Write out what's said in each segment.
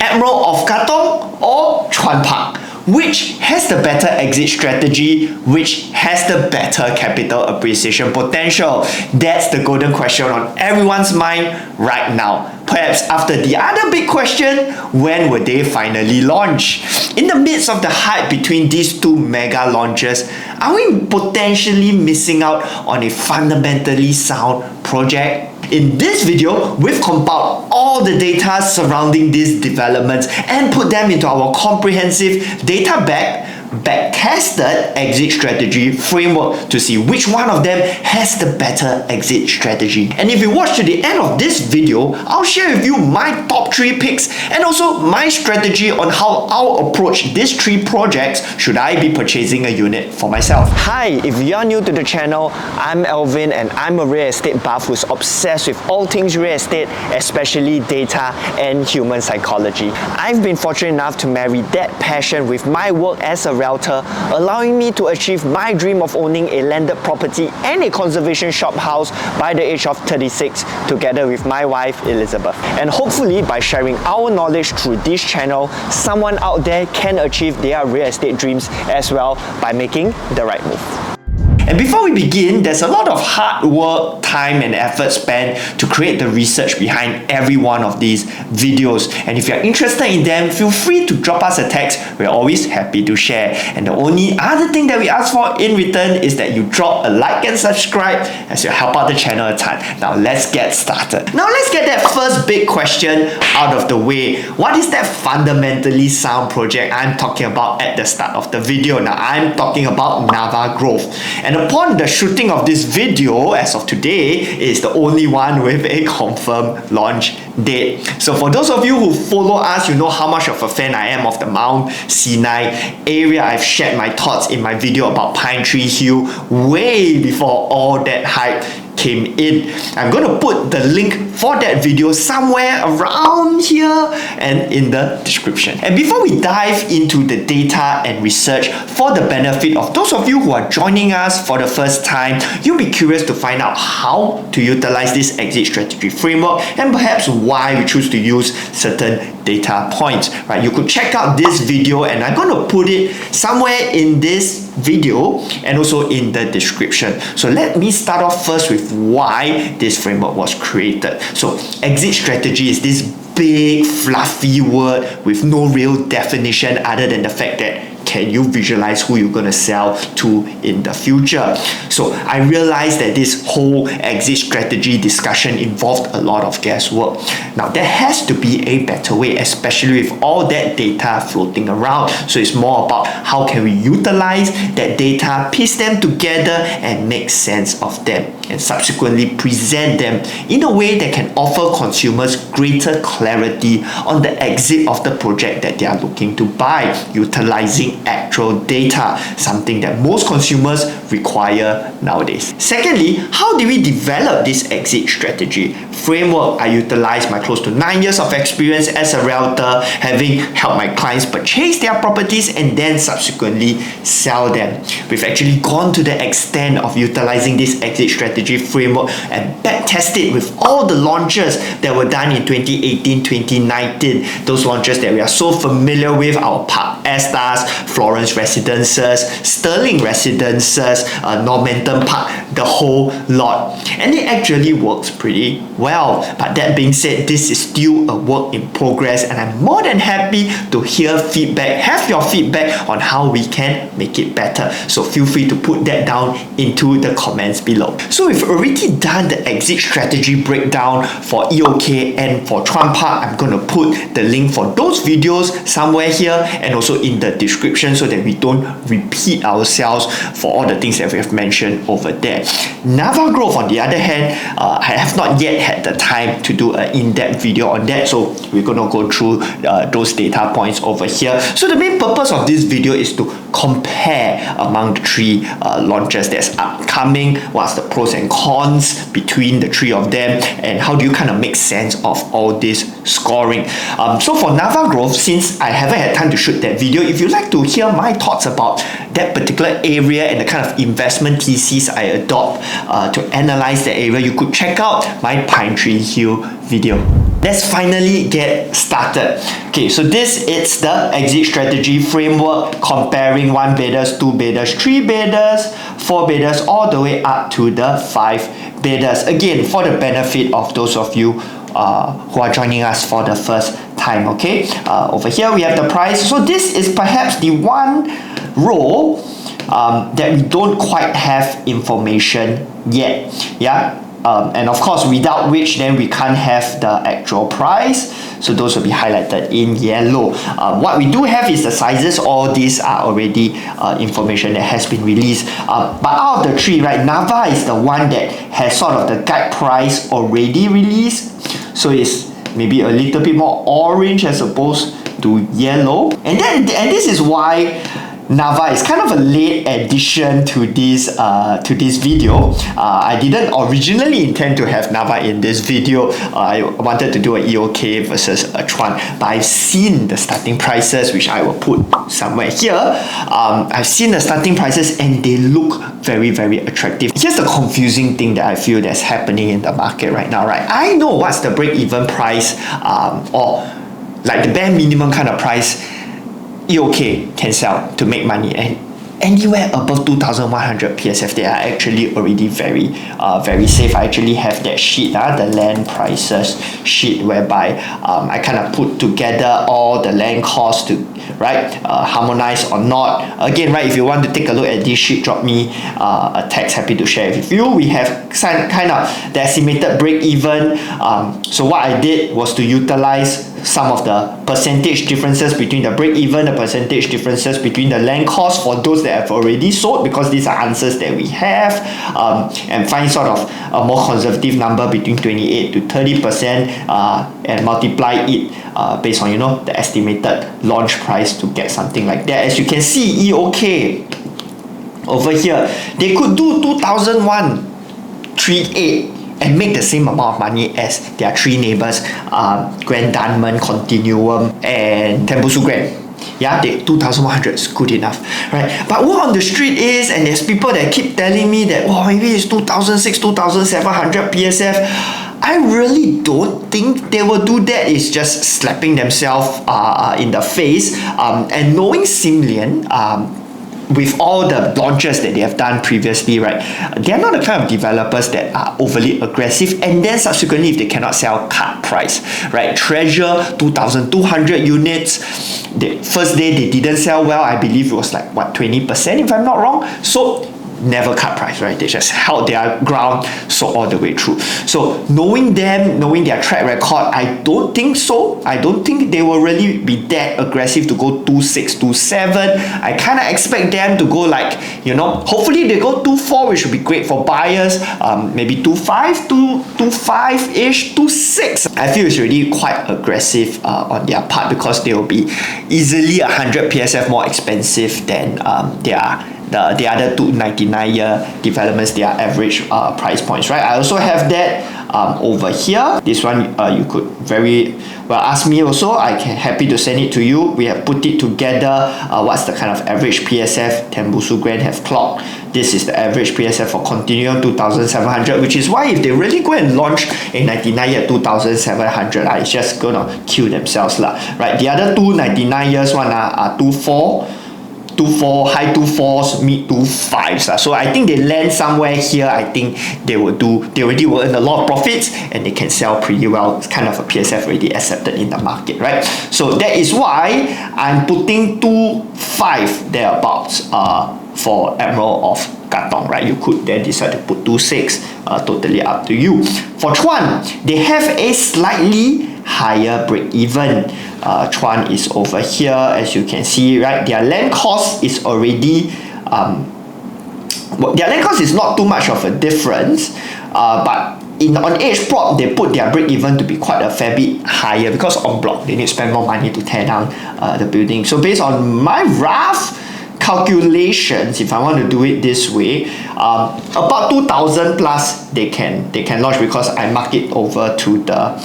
Admiral of Katong or Chuan Park? Which has the better exit strategy? Which has the better capital appreciation potential? That's the golden question on everyone's mind right now. Perhaps after the other big question, when will they finally launch? In the midst of the hype between these two mega launches, are we potentially missing out on a fundamentally sound project? In this video, we've compiled all the data surrounding these developments and put them into our comprehensive back-tested exit strategy framework to see which one of them has the better exit strategy. And if you watch to the end of this video, I'll share with you my top 3 picks and also my strategy on how I'll approach these 3 projects should I be purchasing a unit for myself. Hi, if you're new to the channel, I'm Elvin and I'm a real estate buff who's obsessed with all things real estate, especially data and human psychology. I've been fortunate enough to marry that passion with my work as a realtor, allowing me to achieve my dream of owning a landed property and a conservation shop house by the age of 36 together with my wife Elizabeth. And hopefully by sharing our knowledge through this channel, someone out there can achieve their real estate dreams as well by making the right move. And before we begin, there's a lot of hard work, time and effort spent to create the research behind every one of these videos. And if you're interested in them, feel free to drop us a text. We're always happy to share. And the only other thing that we ask for in return is that you drop a like and subscribe as you help out the channel a ton. Now let's get started. Now let's get that first big question out of the way. What is that fundamentally sound project I'm talking about at the start of the video? Now I'm talking about Nava Grove. And upon the shooting of this video, as of today, is the only one with a confirmed launch date. So for those of you who follow us, you know how much of a fan I am of the Mount Sinai area. I've shared my thoughts in my video about Pine Tree Hill way before all that hype came in. I'm going to put the link for that video somewhere around here and in the description. And before we dive into the data and research, for the benefit of those of you who are joining us for the first time, you'll be curious to find out how to utilize this exit strategy framework and perhaps why we choose to use certain data points, right? You could check out this video and I'm going to put it somewhere in this video and also in the description. So let me start off first with why this framework was created. So exit strategy is this big fluffy word with no real definition other than the fact that can you visualize who you're going to sell to in the future? So I realized that this whole exit strategy discussion involved a lot of guesswork. Now there has to be a better way, especially with all that data floating around. So it's more about how can we utilize that data, piece them together and make sense of them and subsequently present them in a way that can offer consumers greater clarity on the exit of the project that they are looking to buy, utilizing actual data, something that most consumers require nowadays. Secondly, how do we develop this exit strategy framework? I utilize my close to 9 years of experience as a realtor, having helped my clients purchase their properties and then subsequently sell them. We've actually gone to the extent of utilizing this exit strategy framework and back-test it with all the launches that were done in 2018, 2019. Those launches that we are so familiar with, our Park Estas, Florence Residences, Sterling Residences, Normanton Park, the whole lot. And it actually works pretty well. But that being said, this is still a work in progress and I'm more than happy to hear feedback, have your feedback on how we can make it better. So feel free to put that down into the comments below. So we've already done the exit strategy breakdown for EOK and for Chuan Park. I'm going to put the link for those videos somewhere here and also in the description so that we don't repeat ourselves for all the things that we have mentioned over there. Nava Grove, on the other hand, I have not yet had the time to do an in-depth video on that, so we're going to go through those data points over here. So the main purpose of this video is to compare among the 3 launches that's upcoming, what's the pros and cons between the 3 of them, and how do you kind of make sense of all this scoring. So for Nava Grove, since I haven't had time to shoot that video, if you'd like to hear my thoughts about that particular area and the kind of investment thesis I adopt to analyze the area, you could check out my Pine Tree Hill video. Let's finally get started. Okay, so this is the exit strategy framework comparing 1 bidders, 2 bidders, 3 bidders, 4 bidders, all the way up to the 5 bidders. Again, for the benefit of those of you who are joining us for the first time, okay? Over here we have the price. So this is perhaps the one row that we don't quite have information yet, yeah? And of course, without which then we can't have the actual price. So those will be highlighted in yellow. What we do have is the sizes. All these are already information that has been released. But out of the three, right, Nava is the one that has sort of the guide price already released. So it's maybe a little bit more orange as opposed to yellow. And this is why Nava is kind of a late addition to this video. I didn't originally intend to have Nava in this video. I wanted to do an EOK versus a Chuan, but I've seen the starting prices, which I will put somewhere here. I've seen the starting prices and they look very, very attractive. Here's the confusing thing that I feel that's happening in the market right now, right? I know what's the break-even price or like the bare minimum kind of price EOK can sell to make money, and anywhere above 2,100 PSF they are actually already very safe. I actually have that sheet, the land prices sheet, whereby I kind of put together all the land costs to harmonize or not. Again, right, if you want to take a look at this sheet, drop me a text, happy to share it with you. We have kind of the estimated break even. So what I did was to utilize some of the percentage differences between the break even, the percentage differences between the land cost for those that have already sold, because these are answers that we have, and find sort of a more conservative number between 28 to 30%, and multiply it based on the estimated launch price to get something like that. As you can see, EOK over here, they could do 2,138 and make the same amount of money as their three neighbors, Grand Diamond, Continuum, and Tembusu Grand. Yeah, 2,100 is good enough, right? But what on the street is, and there's people that keep telling me that, maybe it's 2,600, 2,700 PSF. I really don't think they will do that. It's just slapping themselves in the face. And knowing Simlian, with all the launches that they have done previously, right, they're not the kind of developers that are overly aggressive, and then subsequently if they cannot sell, cut price, right? Treasure 2,200 units, the first day they didn't sell well. I believe it was like 20% if I'm not wrong. So never cut price, right? They just held their ground, so all the way through. So knowing them, knowing their track record, I don't think so. I don't think they will really be that aggressive to go 2.6, 2.7. I kind of expect them to go like, hopefully they go 2.4, which would be great for buyers. Maybe 2.5, 2.5-ish, 2.6. I feel it's really quite aggressive on their part, because they will be easily 100 PSF more expensive than the other 299-year developments, their average price points, right? I also have that over here. This one you could very well ask me also. I can happy to send it to you. We have put it together. What's the kind of average PSF Tembusu Grand have clocked? This is the average PSF for Continuum, 2,700, which is why if they really go and launch a 99 year 2,700, it's just gonna kill themselves, right? The other 299 years one are 2.4, high 2.4s, mid 2.5s. So I think they land somewhere here. I think they already will earn a lot of profits, and they can sell pretty well. It's kind of a PSF already accepted in the market, right? So that is why I'm putting 2.5 thereabouts for Emerald of Katong, right? You could then decide to put 2.6, totally up to you. For Chuan, they have a slightly higher break even. Chuan is over here, as you can see, right? Their land cost is already their land cost is not too much of a difference, but on edge prop they put their break even to be quite a fair bit higher, because on block they need to spend more money to tear down the building. So based on my rough calculations, if I want to do it this way, about 2,000 plus they can launch, because I mark it over to the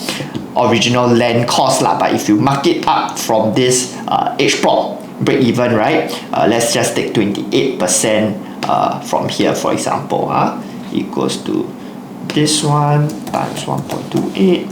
original land cost but if you mark it up from this edge prop, break even, right? Let's just take 28% from here, for example, equals to this one times 1.28.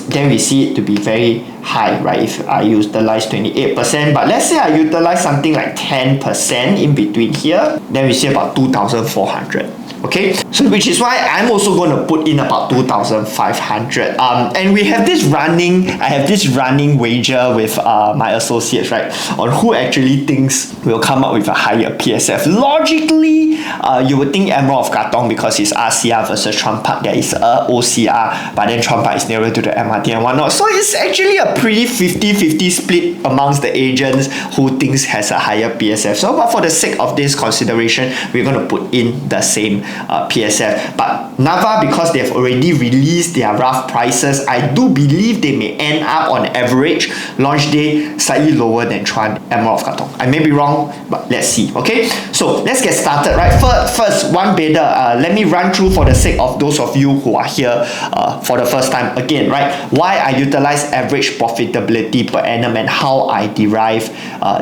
Then we see it to be very high, right? If I utilize 28%, but let's say I utilize something like 10% in between here, then we see about 2,400. Okay, so which is why I'm also going to put in about 2,500. And we have this running, I have this running wager with my associates, right, on who actually thinks will come up with a higher PSF. Logically, you would think Emerald of Katong, because it's RCR versus Chuan Park, there is a OCR, but then Chuan Park is nearer to the MRT and whatnot. So it's actually a pretty 50-50 split amongst the agents who thinks has a higher PSF. So, but for the sake of this consideration, we're going to put in the same PSF. But Nava, because they have already released their rough prices, I do believe they may end up on average launch day slightly lower than Chuan Emerald of Katong. I may be wrong, but let's see. Okay, so let's get started, right? First, one bidder. Let me run through for the sake of those of you who are here for the first time again, right? Why I utilize average profitability per annum and how I derive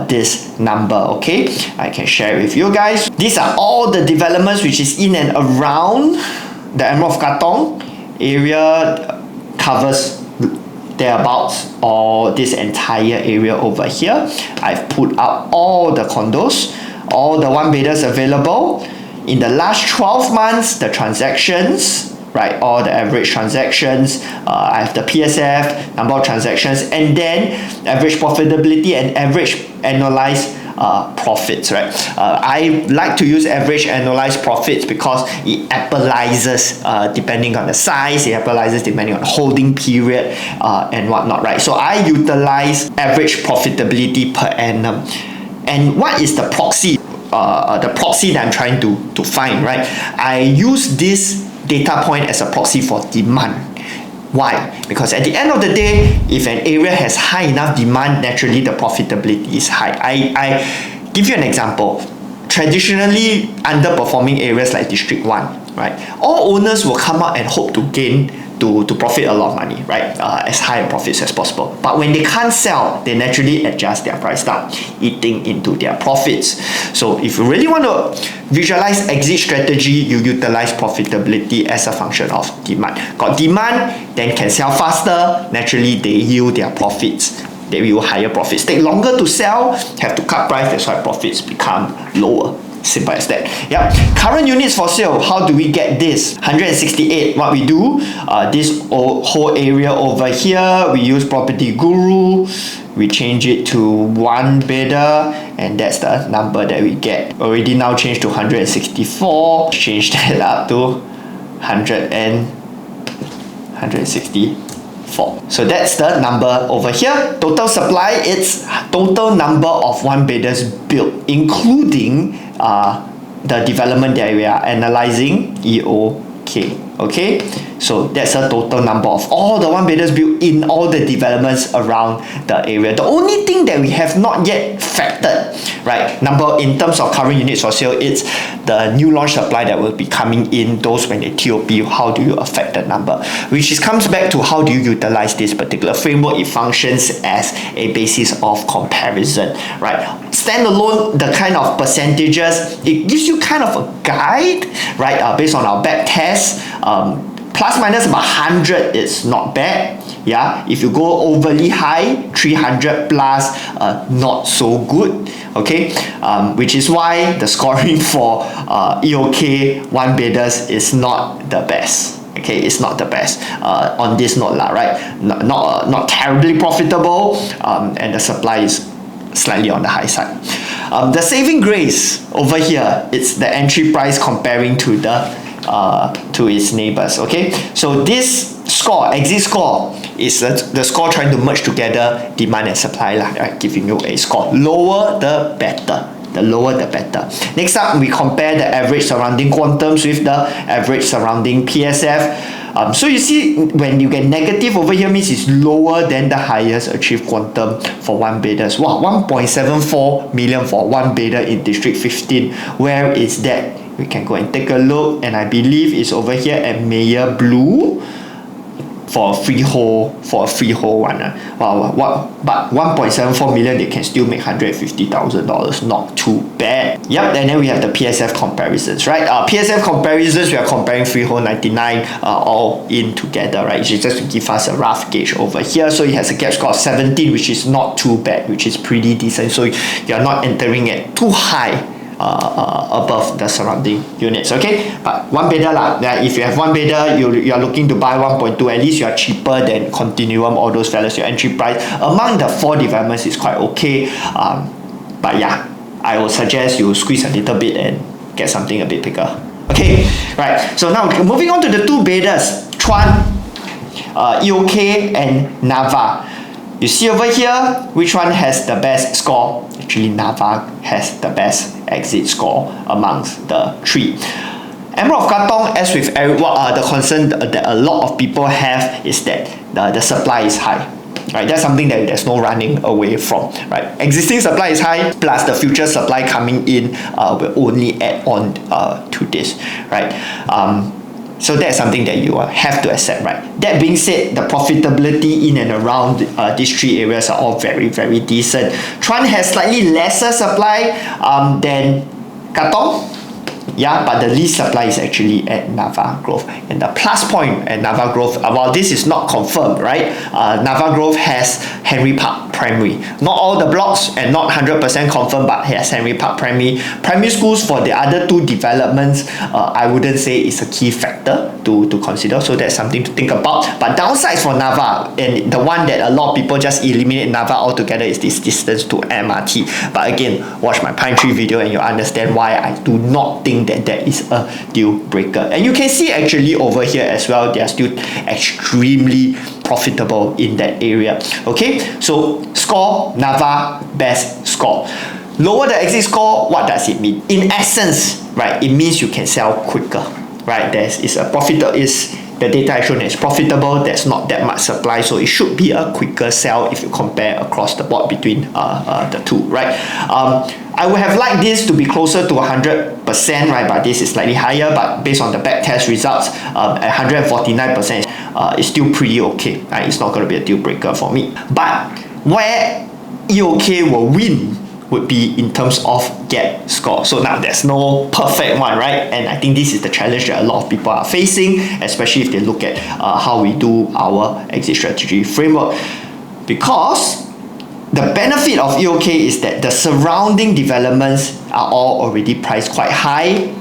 this number. Okay, I can share it with you guys. These are all the developments which is in and around the Emerald of Katong area, covers thereabouts or this entire area over here. I've put up all the condos, all the one bidders available. In the last 12 months, the transactions, right, all the average transactions, I have the PSF, number of transactions, and then average profitability and average annualized profits, right? I like to use average annualized profits because it equalizes depending on the size, it equalizes depending on the holding period and whatnot, right? So I utilize average profitability per annum. And what is the proxy? The proxy that I'm trying to find, right? I use this data point as a proxy for demand. Why? Because at the end of the day, if an area has high enough demand, naturally the profitability is high. I give you an example. Traditionally, underperforming areas like District 1, right? All owners will come out and hope to gain, to profit a lot of money, right? As high profits as possible. But when they can't sell, they naturally adjust their price down, eating into their profits. So if you really want to visualize exit strategy, you utilize profitability as a function of demand. Got demand, then can sell faster, naturally they yield their profits. They will higher profits. Take longer to sell, have to cut price, that's why profits become lower. Simple as that. Yeah. Current units for sale. How do we get this? 168. What we do, this whole area over here, we use Property Guru. We change it to one bidder, and that's the number that we get. Already now changed to 164. Change that up to 164. So that's the number over here. Total supply, it's total number of one bidders built, including the development that we are analyzing, EOK. Okay, so that's a total number of all the one bidders built in all the developments around the area. The only thing that we have not yet factored, right, number in terms of current units for sale, it's the new launch supply that will be coming in, those when they TOP. How do you affect the number? Which is comes back to how do you utilize this particular framework. It functions as a basis of comparison, right? Standalone, the kind of percentages, it gives you kind of a guide, right, based on our back test. Plus minus about 100 is not bad. Yeah, if you go overly high, 300 plus, not so good. Okay, which is why the scoring for EOK one bidders is not the best. Okay, it's not the best on this note, right? Not terribly profitable, and the supply is slightly on the high side. The saving grace over here, it's the entry price comparing to the to its neighbors. Okay, so this score, exit score, is the score trying to merge together demand and supply, right? Giving you a score. Lower the better. The lower the better. Next up, we compare the average surrounding quantums with the average surrounding PSF. So you see, when you get negative over here, means it's lower than the highest achieved quantum for one bidders. Wow, 1.74 million for one bidder in District 15. Where is that? We can go and take a look, and I believe it's over here at Mayor Blue. for a freehold one. But 1.74 million, they can still make $150,000. Not too bad. Yep, and then we have the PSF comparisons, right? PSF comparisons, we are comparing freehold 99 all in together, right? It's just to give us a rough gauge over here. So it has a gap score of 17, which is not too bad, which is pretty decent. So you're not entering it too high above the surrounding units, okay? But one bedder lah. If you have one bedder, you are looking to buy 1.2, at least you are cheaper than Continuum, all those fellas. Your entry price among the 4 developments is quite okay. But yeah, I would suggest you squeeze a little bit and get something a bit bigger. Okay, right. So now moving on to the 2 bedders, Chuan, EOK, and Nava. You see over here, which one has the best score? Actually, Nava has the best exit score amongst the 3. Emerald of Katong, as with the concern that a lot of people have is that the supply is high. Right, that's something that there's no running away from. Right, existing supply is high, plus the future supply coming in will only add on to this. Right. So that's something that you have to accept, right? That being said, the profitability in and around these 3 areas are all very, very decent. Chuan has slightly lesser supply than Katong. Yeah, but the least supply is actually at Nava Grove. And the plus point at Nava Grove, while this is not confirmed, right? Nava Grove has Henry Park Primary. Not all the blocks and not 100% confirmed, but has Henry Park Primary. Primary schools for the other 2 developments, I wouldn't say is a key factor to consider. So that's something to think about. But downsides for Nava, and the one that a lot of people just eliminate Nava altogether, is this distance to MRT. But again, watch my Pine Tree video and you'll understand why I do not think that is a deal breaker. And you can see actually over here as well, they are still extremely profitable in that area. Okay, so score, Nava best score. Lower the exit score, what does it mean? In essence, right, it means you can sell quicker. Right, the data is shown as profitable. There's not that much supply, so it should be a quicker sell if you compare across the board between the 2, right? I would have liked this to be closer to 100%, right? But this is slightly higher. But based on the backtest results, at 149%, is still pretty okay. Right? It's not going to be a deal breaker for me. But where EOK will win would be in terms of gap score. So now there's no perfect one, right? And I think this is the challenge that a lot of people are facing, especially if they look at how we do our exit strategy framework. Because the benefit of EOK is that the surrounding developments are all already priced quite high.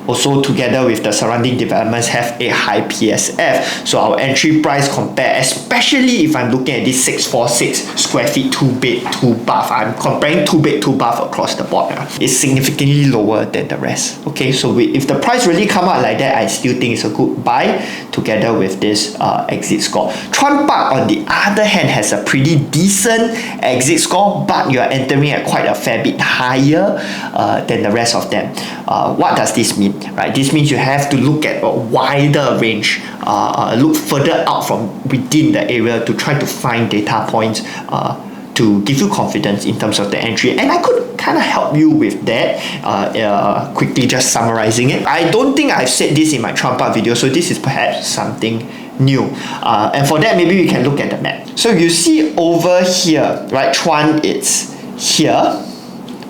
Also, together with the surrounding developments, have a high PSF. So our entry price compare, especially if I'm looking at this 646 square feet, 2 bed, 2 bath. I'm comparing 2 bed, 2 bath across the board. It's significantly lower than the rest. Okay, so if the price really come out like that, I still think it's a good buy together with this exit score. Chuan Park, on the other hand, has a pretty decent exit score, but you are entering at quite a fair bit higher than the rest of them. What does this mean? Right, this means you have to look at a wider range, look further out from within the area to try to find data points to give you confidence in terms of the entry. And I could kind of help you with that, quickly just summarizing it. I don't think I've said this in my Chuan Park video, so this is perhaps something new. And for that, maybe we can look at the map. So you see over here, right, Chuan, it's here.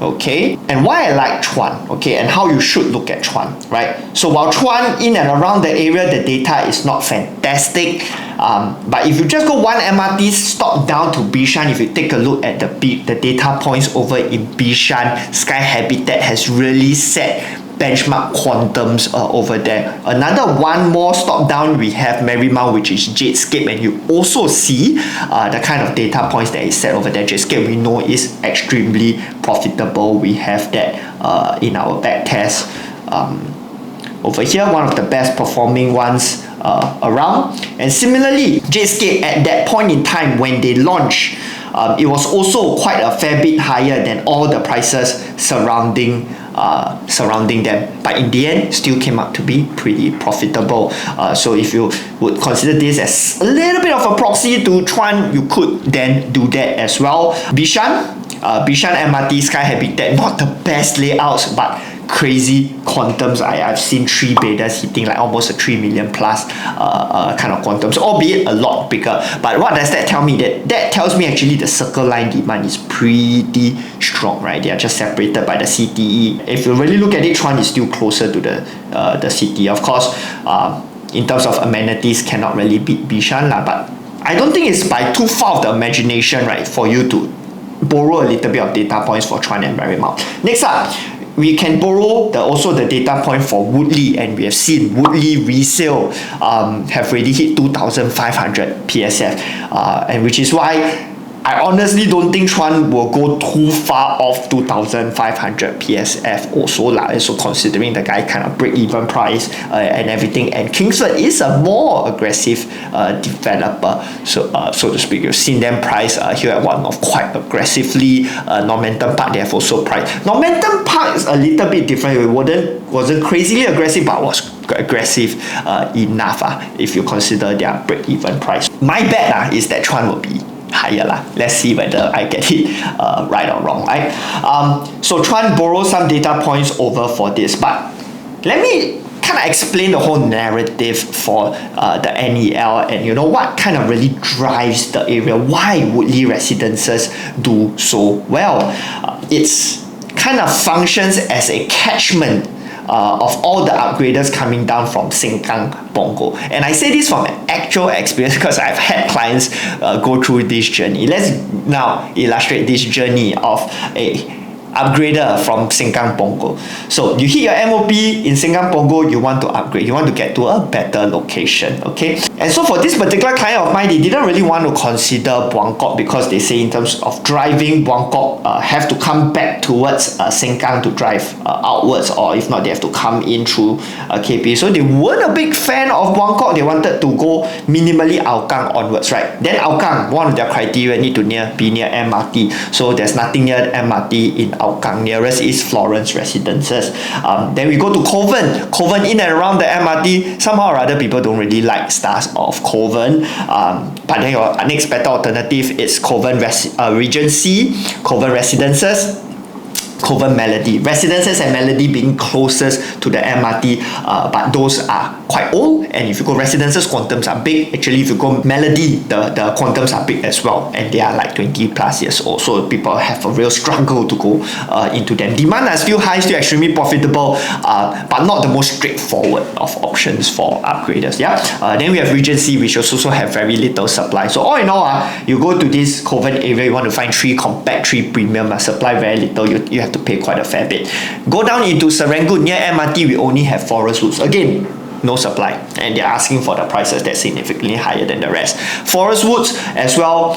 Okay, and why I like Chuan, okay, and how you should look at Chuan, right? So while Chuan in and around the area, the data is not fantastic, but if you just go 1 MRT stop down to Bishan, if you take a look at the data points over in Bishan, Sky Habitat has really set benchmark quantums over there. Another one more stop down, we have Marymount, which is Jadescape, and you also see the kind of data points that is set over there. Jadescape we know is extremely profitable. We have that in our back test. Over here, one of the best performing ones around. And similarly, Jadescape at that point in time when they launched, it was also quite a fair bit higher than all the prices surrounding them, but in the end still came out to be pretty profitable. So if you would consider this as a little bit of a proxy to Chuan, you could then do that as well. Bishan MRT, Sky Habitat, not the best layouts, but crazy quantums. I've seen 3 betas hitting like almost a 3 million plus kind of quantums, albeit a lot bigger. But what does that tell me? That tells me actually the circle line demand is pretty strong, right? They are just separated by the CTE. If you really look at it, Chuan is still closer to the CTE. Of course, in terms of amenities, cannot really beat Bishan lah, but I don't think it's by too far of the imagination, right, for you to borrow a little bit of data points for Chuan and Marymount. Next up, we can borrow also the data point for Woodley, and we have seen Woodley resale have already hit 2,500 PSF, and which is why I honestly don't think Chuan will go too far off 2,500 PSF also lah. So considering the guy kind of break-even price and everything, and Kingsford is a more aggressive developer, so to speak. You've seen them price here at One North quite aggressively. Normanton Park, they have also priced. Normanton Park is a little bit different. It wasn't crazily aggressive, but was aggressive enough if you consider their break-even price. My bet is that Chuan will be higher lah. Let's see whether I get it right or wrong, right? So Chuan borrows some data points over for this, but let me kind of explain the whole narrative for the NEL, and you know what kind of really drives the area, why Woodley residences do so well. It's kind of functions as a catchment of all the upgraders coming down from Sengkang, Punggol. And I say this from actual experience because I've had clients go through this journey. Let's now illustrate this journey of a upgrader from Sengkang, Punggol. So you hit your MOP in Sengkang, Punggol, you want to upgrade, you want to get to a better location, okay? And so for this particular client of mine, they didn't really want to consider Buangkok because they say in terms of driving, Buangkok have to come back towards Sengkang to drive outwards, or if not, they have to come in through KP. So they weren't a big fan of Buangkok. They wanted to go minimally Hougang onwards, right? Then Hougang, one of their criteria need to be near MRT. So there's nothing near MRT in Hougang. Nearest is Florence Residences. Then we go to Kovan. Kovan in and around the MRT. Somehow or other, people don't really like stars of Kovan. But then your next better alternative is Kovan Regency, Kovan Residences, Kovan Melody. Residences and Melody being closest to the MRT, but those are quite old, and if you go Residences, quantums are big. Actually, if you go Melody, the quantums are big as well, and they are like 20 plus years old, so people have a real struggle to go into them. Demand are still high, still extremely profitable, but not the most straightforward of options for upgraders. Yeah. Then we have Regency, which also have very little supply. So all in all, you go to this Kovan area, you want to find 3 compact, 3 premium, supply very little, you have to pay quite a fair bit. Go down into Serangoon, near MRT, we only have Forest Woods. Again, no supply, and they're asking for the prices that's significantly higher than the rest. Forest Woods as well,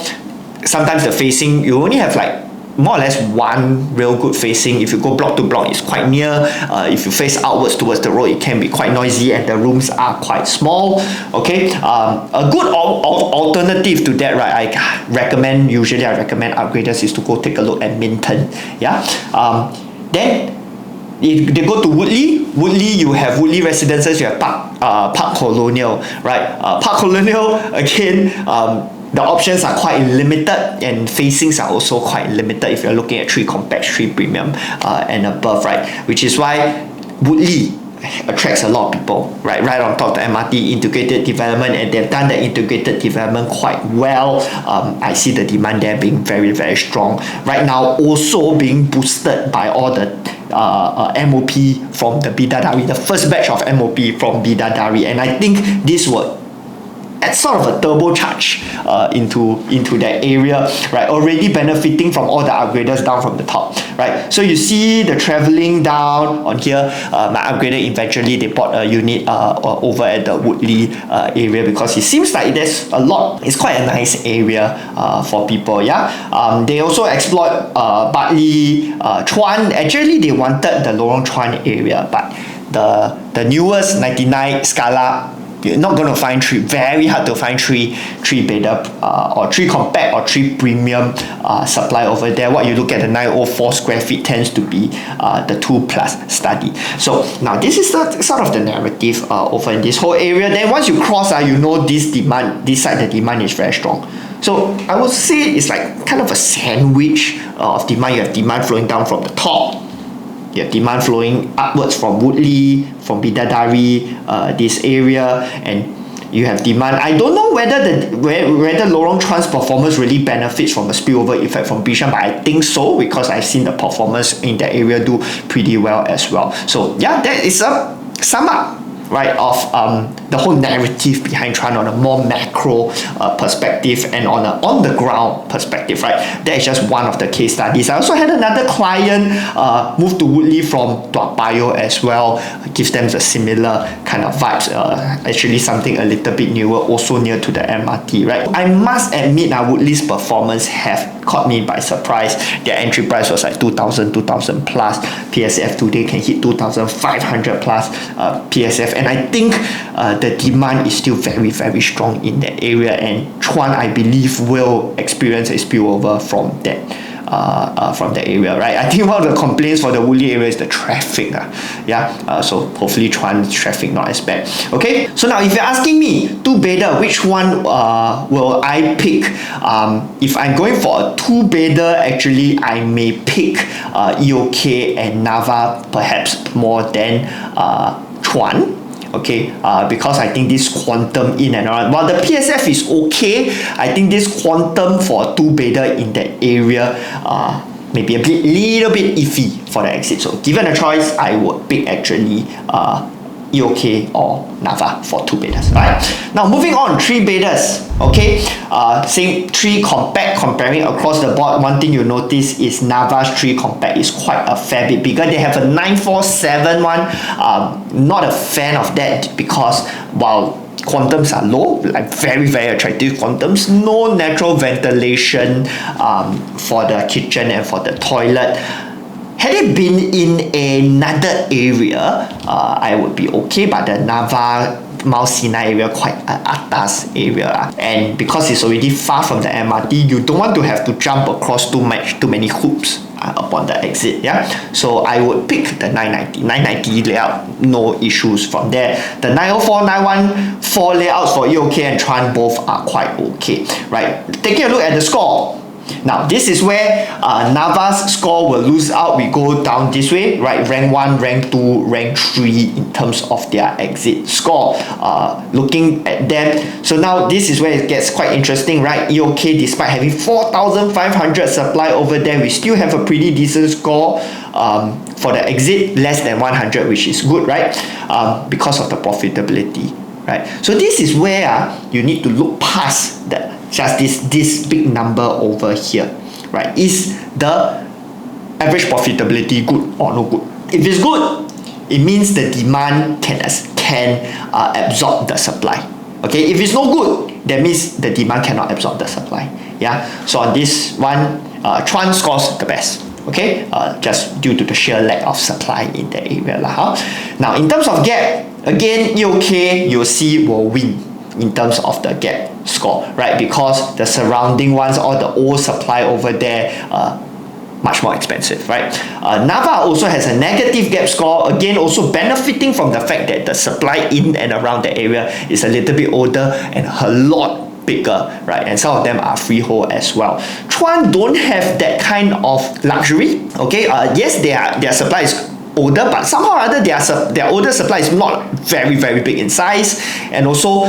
sometimes the facing, you only have like more or less one real good facing. If you go block to block, it's quite near. If you face outwards towards the road, it can be quite noisy, and the rooms are quite small. Okay, a good alternative to that, right? Usually I recommend upgraders is to go take a look at Minton. Yeah. Then if they go to Woodley, you have Woodley Residences, you have Park Colonial, right? Park Colonial, again, the options are quite limited, and facings are also quite limited if you're looking at 3 compact, 3 premium and above, right? Which is why Woodley attracts a lot of people, right on top of the MRT integrated development, and they've done the integrated development quite well. I see the demand there being very, very strong right now, also being boosted by all the MOP from the Bidadari, the first batch of MOP from Bidadari, and I think this will add sort of a turbocharge into that area, right? Already benefiting from all the upgraders down from the top, right? So you see the traveling down on here. My upgrader eventually they bought a unit over at the Woodley area because it seems like there's a lot. It's quite a nice area for people. Yeah. They also explored Bartley, Chuan. Actually, they wanted the Lorong Chuan area, but the newest 99 Scala, you're not going to find 3, very hard to find 3 beta or 3 compact or 3 premium supply over there. What you look at the 904 square feet tends to be the 2+ study. So now this is the sort of the narrative over in this whole area. Then once you cross, you know this side the demand is very strong. So I would say it's like kind of a sandwich of demand. You have demand flowing down from the top, You have demand flowing upwards from Woodley, from Bidadari, this area, and you have demand. I don't know whether Lorong Chuan's performance really benefits from a spillover effect from Bishan, but I think so, because I've seen the performance in that area do pretty well as well. So yeah, that is a sum up, right, of the whole narrative behind Chuan on a more macro perspective and on a on-the-ground perspective, right? That is just one of the case studies. I also had another client move to Woodley from Toa Payoh as well. Gives them the similar kind of vibes. Actually something a little bit newer, also near to the MRT, right? I must admit that Woodley's performance have caught me by surprise. Their entry price was like 2,000 plus. PSF today can hit 2,500 plus PSF, and I think the demand is still very, very strong in that area, and Chuan, I believe, will experience a spillover from that area, right? I think one of the complaints for the Woodley area is the traffic, so hopefully Chuan's traffic not as bad. Okay, so now if you're asking me, two-bedder, which one will I pick? If I'm going for a two-bedder, actually I may pick EOK and Nava perhaps more than Chuan. Okay, because I think this quantum in and around, while the PSF is okay, I think this quantum for two-bedder in that area maybe little bit iffy for the exit. So given a choice, I would pick actually EOK or Nava for two-bedders. Right, now moving on, three-bedders. Okay, same three compact, comparing across the board. One thing you notice is Nava's three compact is quite a fair bit bigger. They have a 947 one. Not a fan of that, because while quantums are low, like very, very attractive quantums, no natural ventilation for the kitchen and for the toilet. Had it been in another area, I would be okay, but the Nava Mount Sinai area quite an atas area, and because it's already far from the MRT, you don't want to have to jump across too many hoops upon the exit. So I would pick the 990 layout, no issues from there. The 904, 914 layouts for EOK and Chuan both are quite okay, right? Taking a look at the score. Now this is where Nava's score will lose out. We go down this way, right? Rank 1, rank 2, rank 3 in terms of their exit score. Looking at them, so now this is where it gets quite interesting, right? EOK, despite having 4,500 supply over there, we still have a pretty decent score for the exit, less than 100, which is good, right? Because of the profitability, right? So this is where you need to look past the just this big number over here, right? Is the average profitability good or no good? If it's good, it means the demand can absorb the supply. Okay, if it's no good, that means the demand cannot absorb the supply. So on this one, Chuan scores the best. Okay, just due to the sheer lack of supply in the area Now in terms of gap, again EOK you'll see will win in terms of the gap score, right? Because the surrounding ones, all the old supply over there, much more expensive, right? Nava also has a negative gap score, again also benefiting from the fact that the supply in and around the area is a little bit older and a lot bigger, right? And some of them are freehold as well. Chuan don't have that kind of luxury. Okay, yes, their supply is older, but somehow or other their older supply is not very, very big in size, and also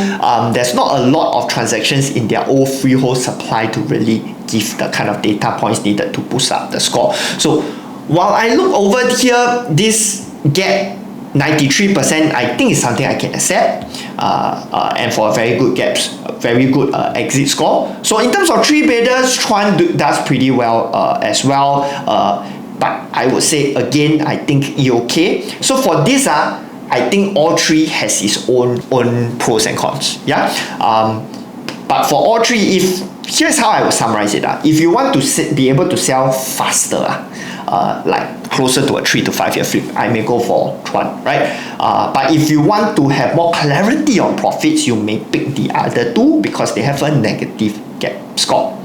there's not a lot of transactions in their old freehold supply to really give the kind of data points needed to boost up the score. So while I look over here, this gap 93%, I think is something I can accept, and for a very good gaps, very good exit score. So in terms of three bedders, Chuan does pretty well as well. But I would say again, I think EOK. So for this, I think all three has its own pros and cons. But for all three, here's how I would summarize it. If you want to be able to sell faster, like closer to a 3 to 5 year flip, I may go for Chuan, right? But if you want to have more clarity on profits, you may pick the other two because they have a negative gap score.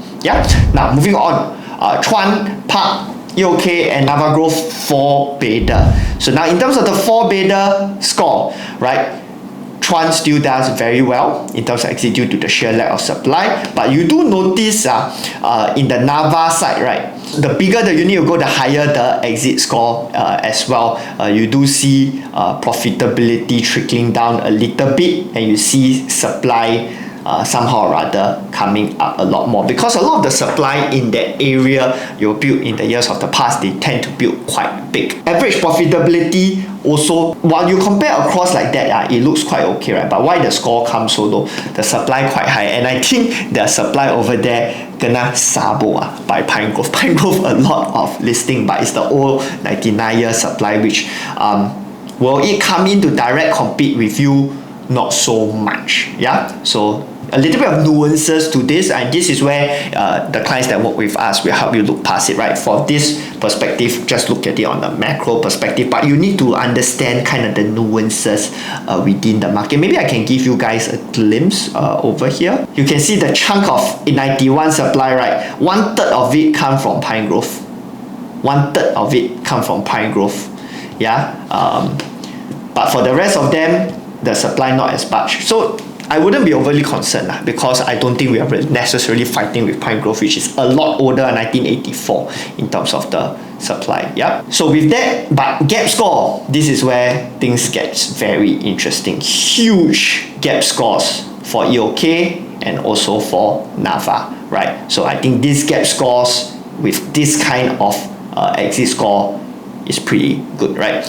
Now moving on, Chuan Park, EOK and Nava Grove 4-bedder. So now in terms of the 4-bedder score, right? Chuan still does very well in terms of exit due to the sheer lack of supply. But you do notice in the Nava side, right? The bigger the unit you go, the higher the exit score as well. You do see profitability trickling down a little bit, and you see supply somehow or rather coming up a lot more, because a lot of the supply in that area you built in the years of the past, they tend to build quite big. Average profitability also, while you compare across like that, it looks quite okay, right? But why the score comes so low? The supply quite high, and I think the supply over there kena sabo by Pine Grove. Pine Grove a lot of listing, but it's the old 99-year supply, which will it come in to direct compete with you? Not so much. So a little bit of nuances to this, and this is where the clients that work with us will help you look past it, right? For this perspective, just look at it on the macro perspective, but you need to understand kind of the nuances within the market. Maybe I can give you guys a glimpse over here. You can see the chunk of 91 supply, right? 1/3 of it come from Pine Grove. 1/3 of it come from Pine Grove. But for the rest of them, the supply not as much. So I wouldn't be overly concerned because I don't think we are necessarily fighting with Pine Grove, which is a lot older, 1984 in terms of the supply. So with that, but gap score, this is where things gets very interesting. Huge gap scores for EOK and also for Nava, right? So I think these gap scores with this kind of exit score is pretty good, right?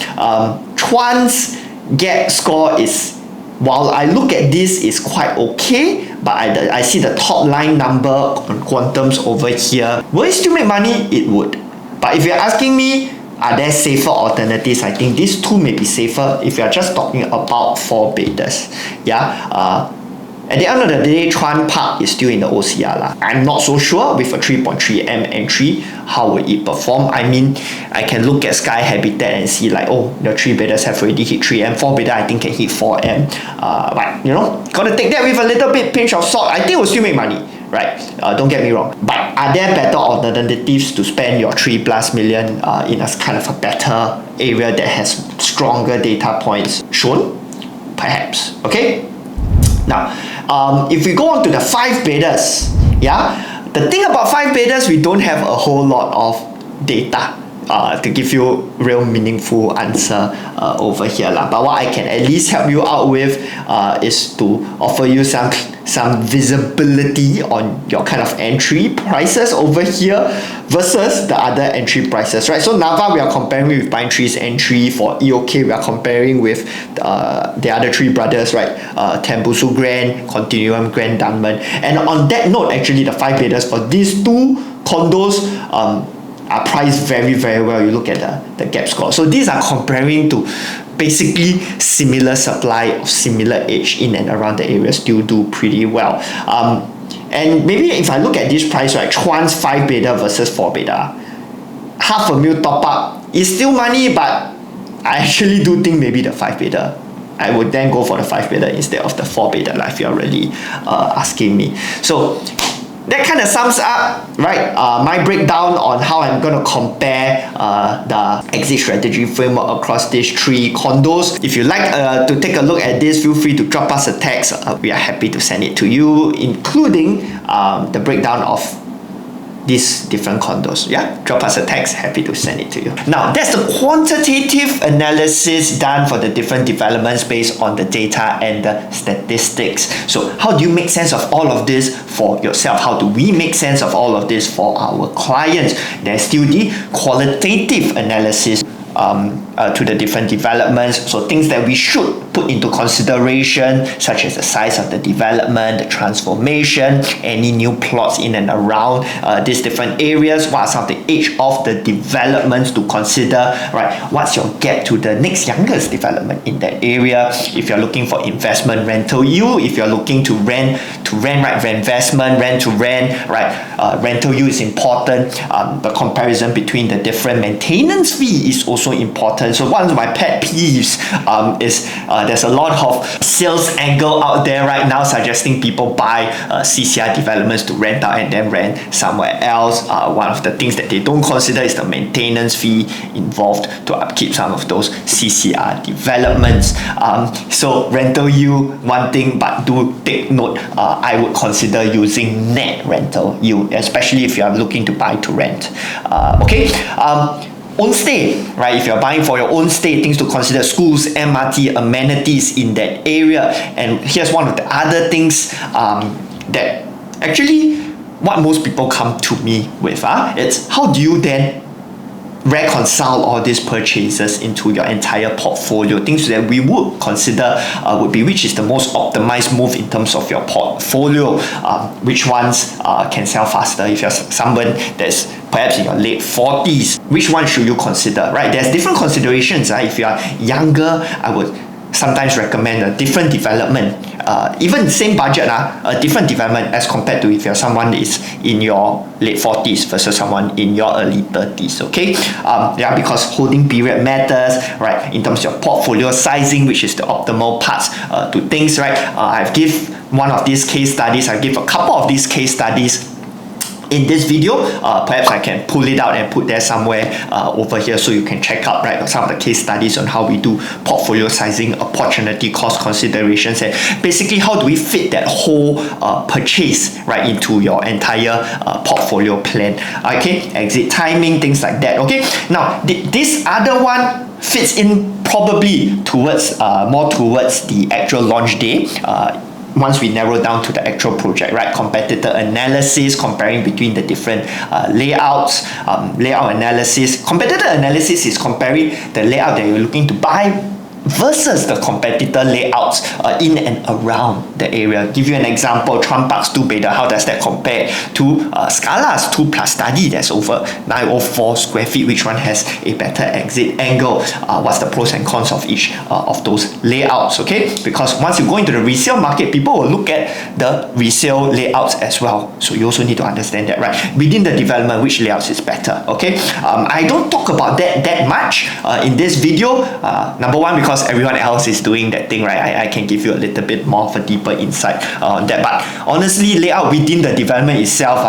Chuan's gap score is, while I look at this, is quite okay, but I see the top line number on quantums over here. Will it still make money? It would. But if you're asking me, are there safer alternatives? I think these two may be safer if you're just talking about 4 betas. At the end of the day, Chuan Park is still in the OCR. I'm not so sure with a 3.3M entry, how will it perform? I mean, I can look at Sky Habitat and see like, oh, the 3 betas have already hit 3M, 4 beta I think can hit 4M. But you know, gotta take that with a little bit pinch of salt. I think it will still make money, right? Don't get me wrong. But are there better alternatives to spend your 3+ million in a kind of a better area that has stronger data points shown? Perhaps, okay? Now, if we go on to the 5 betas, the thing about 5 betas, we don't have a whole lot of data to give you real meaningful answer over here. But what I can at least help you out with is to offer you some visibility on your kind of entry prices over here versus the other entry prices, right? So Nava, we are comparing with Pine Tree's entry. For EOK, we are comparing with the other 3 brothers, right? Tembusu Grand, Continuum Grand Diamond. And on that note, actually, the 5 betas for these 2 condos are priced very, very well. You look at the gap score. So these are comparing to basically similar supply of similar age in and around the area, still do pretty well. And maybe if I look at this price, right, Chuan's 5 beta versus 4 beta, $500,000 top up is still money, but I actually do think maybe the 5 beta, I would then go for the 5 beta instead of the 4 beta, like if you're really asking me. So that kind of sums up, right, my breakdown on how I'm going to compare the exit strategy framework across these 3 condos. If you'd like to take a look at this, feel free to drop us a text. We are happy to send it to you, including the breakdown of these different condos. Drop us a text, happy to send it to you. Now, that's the quantitative analysis done for the different developments based on the data and the statistics. So how do you make sense of all of this for yourself? How do we make sense of all of this for our clients? There's still the qualitative analysis to the different developments. So things that we should put into consideration, such as the size of the development, the transformation, any new plots in and around these different areas, what are some of the age of the developments to consider, right? What's your gap to the next youngest development in that area? If you're looking for investment rental yield, if you're looking to rent, right, for investment, rent to rent, right, rental yield is important. The comparison between the different maintenance fee is also important. So one of my pet peeves is There's a lot of sales angle out there right now suggesting people buy CCR developments to rent out and then rent somewhere else. One of the things that they don't consider is the maintenance fee involved to upkeep some of those CCR developments. So rental yield, one thing, but do take note, I would consider using net rental yield, especially if you are looking to buy to rent. Own stay, right? If you're buying for your own stay, things to consider: schools, MRT, amenities in that area. And here's one of the other things that actually what most people come to me with. It's how do you then reconcile all these purchases into your entire portfolio? Things that we would consider would be which is the most optimized move in terms of your portfolio, which ones can sell faster. If you're someone that's perhaps in your late 40s, which one should you consider, right? There's different considerations. If you are younger, I would sometimes recommend a different development, even the same budget, a different development as compared to if you're someone that is in your late 40s versus someone in your early 30s, okay? Because holding period matters, right? In terms of your portfolio sizing, which is the optimal parts to things, right? I've give one of these case studies, I give a couple of these case studies in this video. Perhaps I can pull it out and put there somewhere over here so you can check out, right, some of the case studies on how we do portfolio sizing, opportunity cost considerations, and basically how do we fit that whole purchase right into your entire portfolio plan. Okay, exit timing, things like that. Okay, now this other one fits in probably towards more towards the actual launch day. Once we narrow down to the actual project, right? Competitor analysis, comparing between the different layouts, layout analysis. Competitor analysis is comparing the layout that you're looking to buy versus the competitor layouts in and around the area. Give you an example: Chuan Park's 2-beta, how does that compare to Scala's 2+ study that's over 904 square feet? Which one has a better exit angle? What's the pros and cons of each of those layouts? Okay, because once you go into the resale market, people will look at the resale layouts as well. So you also need to understand that, right? Within the development, which layouts is better? Okay, I don't talk about that much in this video. Number one, because everyone else is doing that thing, right? I can give you a little bit more of a deeper insight on that. But honestly, layout within the development itself,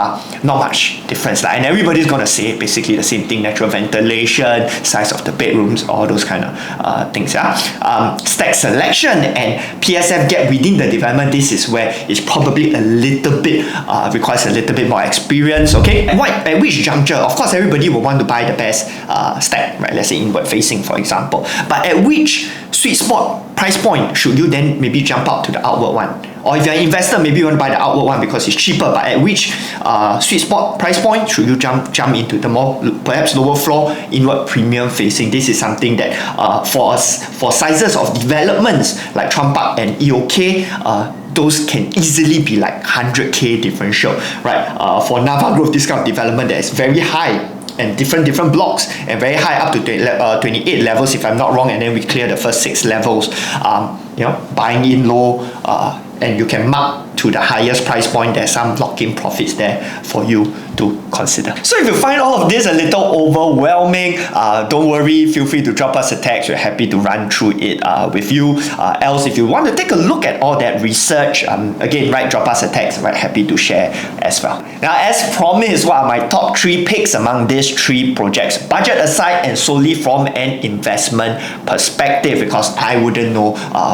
not much difference. And everybody's gonna say basically the same thing: natural ventilation, size of the bedrooms, all those kind of things. Stack selection and PSF gap within the development. This is where it's probably a little bit requires a little bit more experience. Okay, at which juncture? Of course, everybody will want to buy the best stack, right? Let's say inward facing, for example. But at which sweet spot price point should you then maybe jump up to the outward one? Or if you're an investor, maybe you want to buy the outward one because it's cheaper, but at which sweet spot price point should you jump into the more perhaps lower floor inward premium facing? This is something that for sizes of developments like Chuan Park and EOK, those can easily be like 100k differential, right? For Nava Grove, this kind of development that is very high and different blocks and very high, up to 28 levels if I'm not wrong, and then we clear the first 6 levels. Buying in low, and you can mark to the highest price point. There's some lock-in profits there for you to consider. So if you find all of this a little overwhelming, don't worry, feel free to drop us a text. We're happy to run through it with you. Else, if you want to take a look at all that research, again, drop us a text. Happy to share as well. Now, as promised, what are my top 3 picks among these 3 projects? Budget aside and solely from an investment perspective, because I wouldn't know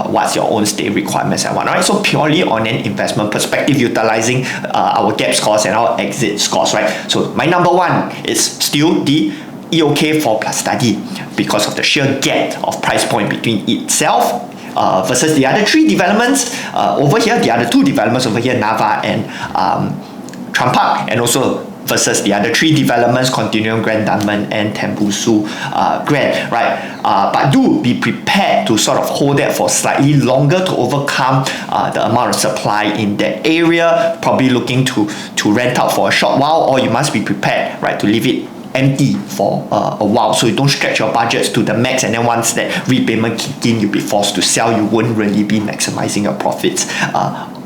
what's your own stay requirements and whatnot. So purely on an investment perspective, utilizing our gap scores and our exit scores, right? So my number 1 is still the EOK 4+ study, because of the sheer gap of price point between itself versus the other 3 developments over here, the other 2 developments over here, Nava and Chuan Park, and also versus the other 3 developments, Contrarian, Grand Diamond, and Tembusu Grand, right? But do be prepared to sort of hold that for slightly longer to overcome the amount of supply in that area. Probably looking to rent out for a short while, or you must be prepared, right, to leave it empty for a while, so you don't stretch your budgets to the max, and then once that repayment kick in, you'll be forced to sell. You won't really be maximizing your profits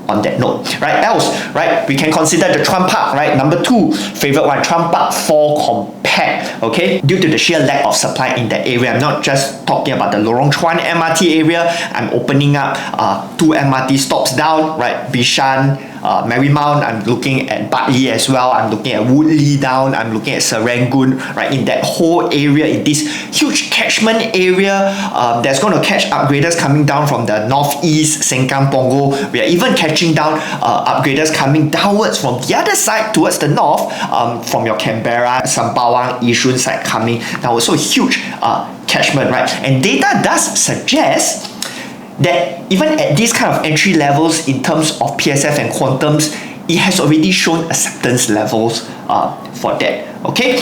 on that note, right? Else, right, we can consider the Chuan Park, right? Number 2 favorite one, Chuan Park 4 compared packed, okay, due to the sheer lack of supply in that area. I'm not just talking about the Lorong Chuan MRT area. I'm opening up 2 MRT stops down, right? Bishan, Marymount. I'm looking at Bartley as well. I'm looking at Woodley down. I'm looking at Serangoon, right? In that whole area, in this huge catchment area, that's going to catch upgraders coming down from the northeast, Sengkang, Punggol. We are even catching down upgraders coming downwards from the other side towards the north, from your Canberra, Sembawang, Yishun side coming downwards. So huge catchment, right? And data does suggest that even at these kind of entry levels in terms of PSF and quantums, it has already shown acceptance levels for that. Okay,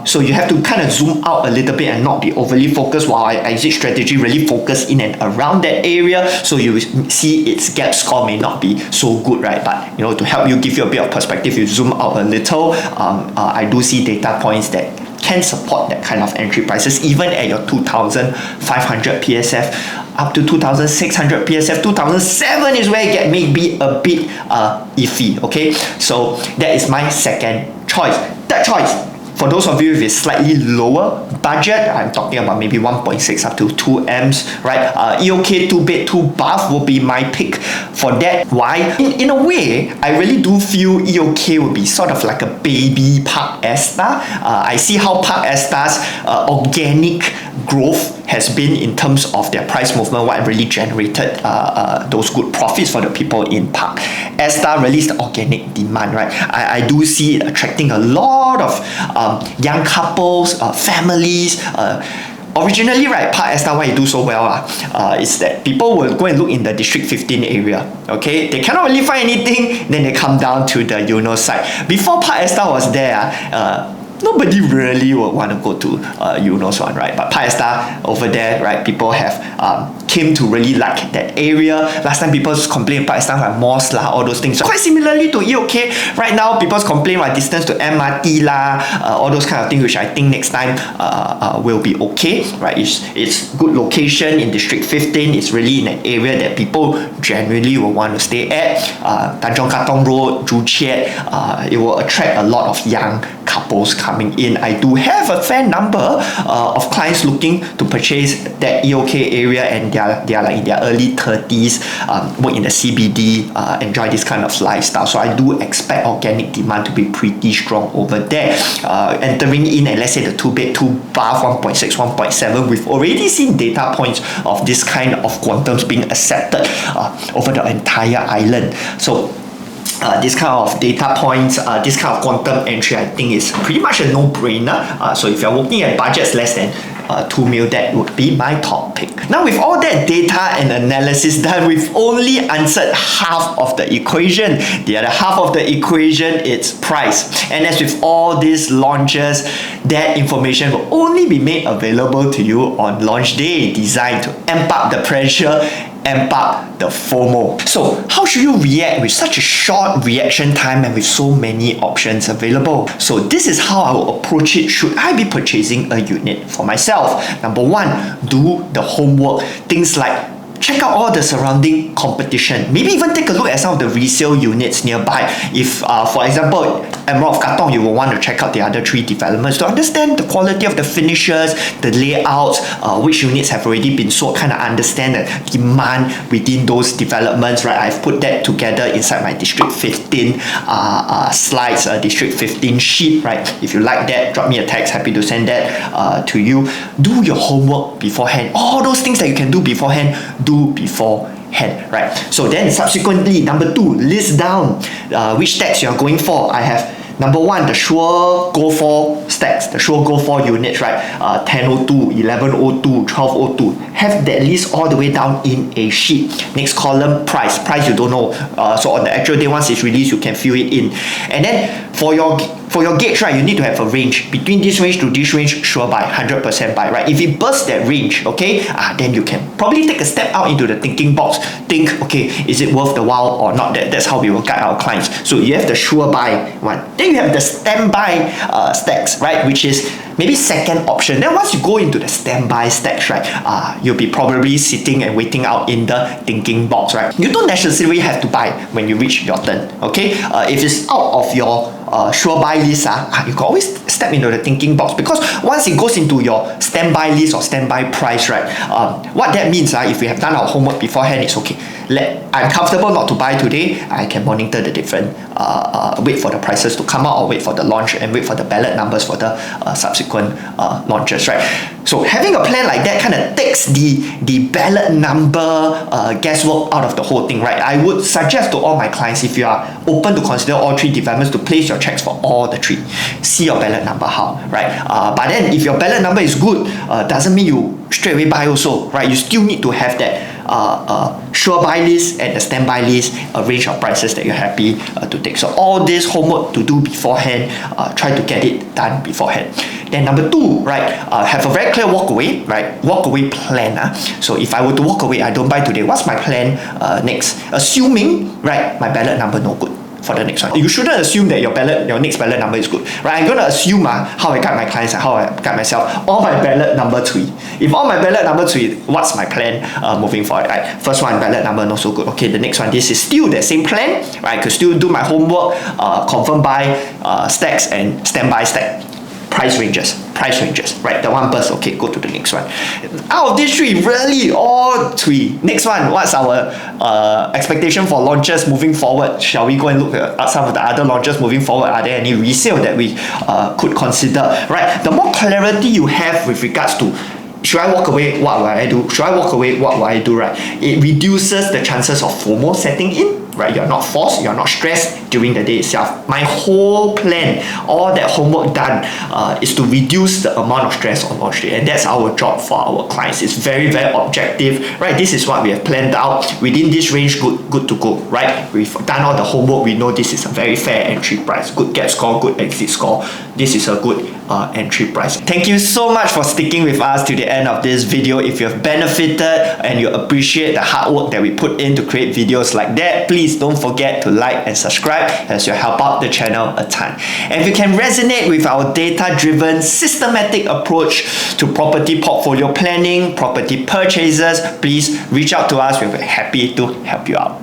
so you have to kind of zoom out a little bit and not be overly focused, while I exit strategy really focus in and around that area, so you see its gap score may not be so good, right? But you know, to help you, give you a bit of perspective, you zoom out a little. I do see data points that can support that kind of entry prices, even at your 2,500 PSF up to 2,600 PSF. 2,007 is where it get maybe a bit iffy. Okay, so that is my second choice. Third choice, for those of you with a slightly lower budget, I'm talking about maybe 1.6 up to 2 M's, right? EOK 2-bed 2-bath will be my pick for that. Why? In a way, I really do feel EOK will be sort of like a baby Park Esta. I see how Park Esta's organic growth has been in terms of their price movement, what really generated those good profits for the people in Park. Esta really is the organic demand, right? I do see it attracting a lot of young couples, families. Originally, right, Park Esta, why it do so well is that people will go and look in the District 15 area. Okay, they cannot really find anything, then they come down to the Eunos side. Before Park Esta was there, nobody really would want to go to Eunos one, right? But Park Esta over there, right, people have came to really like that area. Last time people complain Park Esta like malls lah, all those things. So quite similarly to EOK, right now people complain about distance to MRT lah, all those kind of things, which I think next time will be okay, right? It's good location in District 15. It's really in an area that people generally will want to stay at. Tanjong Katong Road, Joo Chiat, it will attract a lot of young couples coming in. I do have a fair number of clients looking to purchase that EOK area, and they are like in their early 30s, work in the CBD, enjoy this kind of lifestyle. So I do expect organic demand to be pretty strong over there. Entering in, and let's say the 2-bed 2-bath 1.6, 1.7, we've already seen data points of this kind of quantums being accepted over the entire island. So this kind of data points, this kind of quantum entry, I think is pretty much a no-brainer. So if you're looking at budgets less than 2 mil, that would be my top pick. Now, with all that data and analysis done, we've only answered half of the equation. The other half of the equation is price. And as with all these launches, that information will only be made available to you on launch day, designed to amp up the pressure, amp up the FOMO. So how should you react with such a short reaction time and with so many options available? So this is how I will approach it should I be purchasing a unit for myself. Number one, do the homework. Things like check out all the surrounding competition. Maybe even take a look at some of the resale units nearby. If, for example, Emerald of Katong, you will want to check out the other 3 developments to understand the quality of the finishes, the layouts, which units have already been sold, kind of understand the demand within those developments, right? I've put that together inside my District 15 slides, District 15 sheet, right? If you like that, drop me a text, happy to send that to you. Do your homework beforehand. All those things that you can do beforehand, do beforehand, right? So then subsequently, number 2, list down which stacks you are going for. I have number 1, the sure go for stacks, the sure go for units, right? 1002, 1102, 1202. Have that list all the way down in a sheet. Next column, price. Price you don't know. So on the actual day, once it's released, you can fill it in. And then for your gauge, right, you need to have a range. Between this range to this range, sure buy, 100% buy, right? If it bursts that range, okay, then you can probably take a step out into the thinking box. Think, okay, is it worth the while or not? That's how we will guide our clients. So you have the sure buy one. Then you have the standby stacks, right, which is maybe second option. Then once you go into the standby stacks, right, you'll be probably sitting and waiting out in the thinking box, right? You don't necessarily have to buy when you reach your turn, okay? If it's out of your sure buy list, you can always step into the thinking box, because once it goes into your standby list or standby price, right, what that means, if we have done our homework beforehand, it's okay. I'm comfortable not to buy today. I can monitor the different, wait for the prices to come out, or wait for the launch, and wait for the ballot numbers for the subsequent launches, right? So having a plan like that kind of takes the ballot number guesswork out of the whole thing, right? I would suggest to all my clients, if you are open to consider all three developments, to place your checks for all the three. See your ballot number how, right? But then if your ballot number is good, doesn't mean you straight away buy also, right? You still need to have that sure buy list and the standby list, a range of prices that you're happy to take. So all this homework to do beforehand, try to get it done beforehand. Then number two, right, have a very clear walk away, right? Walk away plan. So if I were to walk away, I don't buy today, what's my plan next? Assuming, right, my ballot number no good for the next one. You shouldn't assume that your next ballot number is good, right? I'm gonna assume how I got my clients and how I got myself, all my ballot number 3. If all my ballot number 3, what's my plan moving forward, right? First one, ballot number not so good. Okay, the next one, this is still the same plan, right? I could still do my homework, confirm buy stacks and standby stack. Price ranges, right? The one burst, okay, go to the next one. Out of these 3, really, all 3. Next one, what's our expectation for launches moving forward? Shall we go and look at some of the other launches moving forward? Are there any resale that we could consider, right? The more clarity you have with regards to, should I walk away? What will I do? Should I walk away? What will I do, right? It reduces the chances of FOMO setting in, right? You're not forced, you're not stressed during the day itself. My whole plan, all that homework done, is to reduce the amount of stress on launch day, and that's our job for our clients. It's very, very objective, right? This is what we have planned out. Within this range, good to go, right? We've done all the homework. We know this is a very fair entry price. Good get score, good exit score. This is a good entry price. Thank you so much for sticking with us to the end of this video. If you have benefited and you appreciate the hard work that we put in to create videos like that, please don't forget to like and subscribe, as you help out the channel a ton. And if you can resonate with our data-driven, systematic approach to property portfolio planning, property purchases, please reach out to us. We'll be happy to help you out.